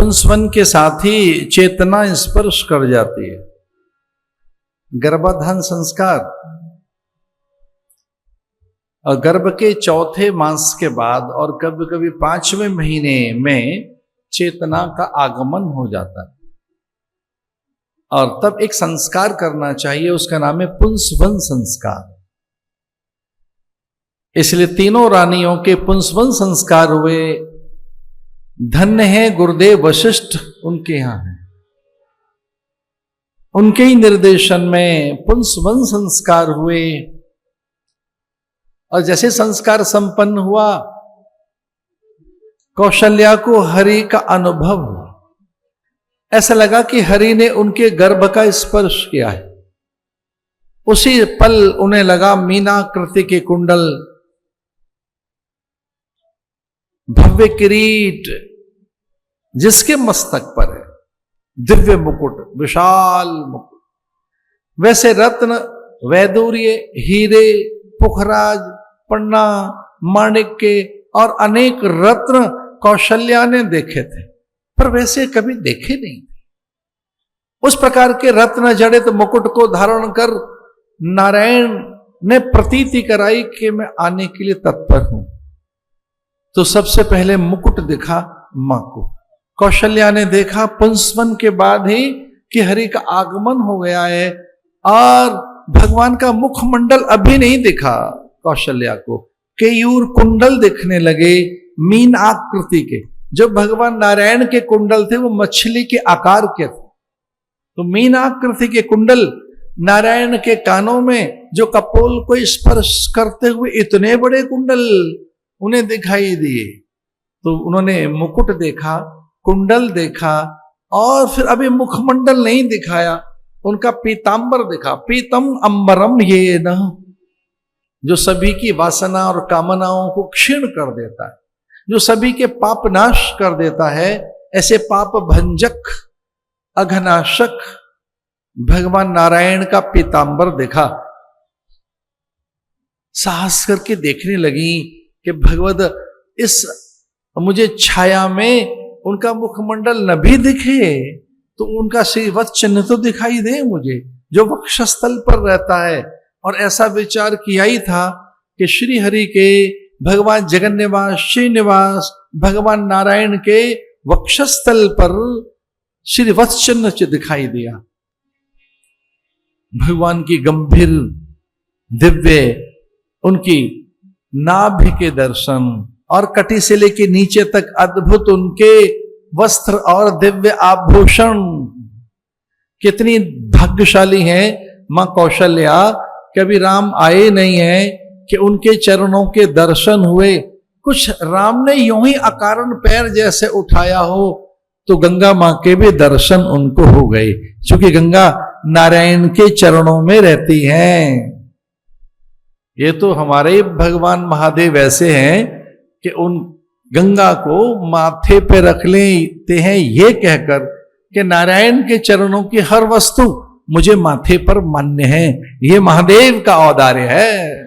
पुंसवन के साथ ही चेतना स्पर्श कर जाती है। गर्भाधान संस्कार और गर्भ के चौथे मास के बाद और कभी कभी 5वें महीने में चेतना का आगमन हो जाता है और तब एक संस्कार करना चाहिए, उसका नाम है पुंसवन संस्कार। इसलिए तीनों रानियों के पुंसवन संस्कार हुए। धन्य है गुरुदेव वशिष्ठ, उनके यहां है, उनके ही निर्देशन में पुंसवन संस्कार हुए। और जैसे संस्कार संपन्न हुआ, कौशल्या को हरि का अनुभव हुआ। ऐसा लगा कि हरि ने उनके गर्भ का स्पर्श किया है। उसी पल उन्हें लगा मीनाकृति के कुंडल, भव्य किरीट जिसके मस्तक पर है, दिव्य मुकुट, विशाल मुकुट, वैसे रत्न, वैदूर्य, हीरे, पुखराज, पन्ना, माणिक्य और अनेक रत्न कौशल्या ने देखे थे, पर वैसे कभी देखे नहीं। उस प्रकार के रत्न जड़ित मुकुट को धारण कर नारायण ने प्रतीति कराई कि मैं आने के लिए तत्पर हूं। तो सबसे पहले मुकुट दिखा मां को। कौशल्या ने देखा पुंसवन के बाद ही कि हरि का आगमन हो गया है, और भगवान का मुखमंडल अभी नहीं दिखा कौशल्या को। केयूर कुंडल दिखने लगे मीन आकृति के। जो भगवान नारायण के कुंडल थे वो मछली के आकार के थे, तो मीन आकृति के कुंडल नारायण के कानों में जो कपोल को स्पर्श करते हुए इतने बड़े कुंडल उन्हें दिखाई दिए। तो उन्होंने मुकुट देखा, कुंडल देखा, और फिर अभी मुखमंडल नहीं दिखाया, उनका पीतांबर दिखा। पीतम अंबरम ये न, जो सभी की वासना और कामनाओं को क्षीण कर देता है, जो सभी के पाप नाश कर देता है, ऐसे पाप भंजक अघनाशक भगवान नारायण का पीतांबर देखा। साहस करके देखने लगी कि भगवद इस मुझे छाया में उनका मुखमंडल न भी दिखे तो उनका श्रीवत्स चिन्ह तो दिखाई दे मुझे, जो वक्षस्थल पर रहता है। और ऐसा विचार किया ही था कि श्री हरि के, भगवान जगन्निवास, श्रीनिवास, भगवान नारायण के वक्षस्थल पर श्रीवत्स चिन्ह दिखाई दिया। भगवान की गंभीर दिव्य उनकी नाभि के दर्शन, और कटी से लेके नीचे तक अद्भुत उनके वस्त्र और दिव्य आभूषण। कितनी भाग्यशाली हैं मां कौशल्या, कभी राम आए नहीं है कि उनके चरणों के दर्शन हुए। कुछ राम ने यूं ही अकारण पैर जैसे उठाया हो तो गंगा मां के भी दर्शन उनको हो गए, क्योंकि गंगा नारायण के चरणों में रहती हैं। ये तो हमारे भगवान महादेव ऐसे हैं कि उन गंगा को माथे पे रख लेते हैं ये कहकर कि नारायण के चरणों की हर वस्तु मुझे माथे पर मान्य है। ये महादेव का औदार्य है।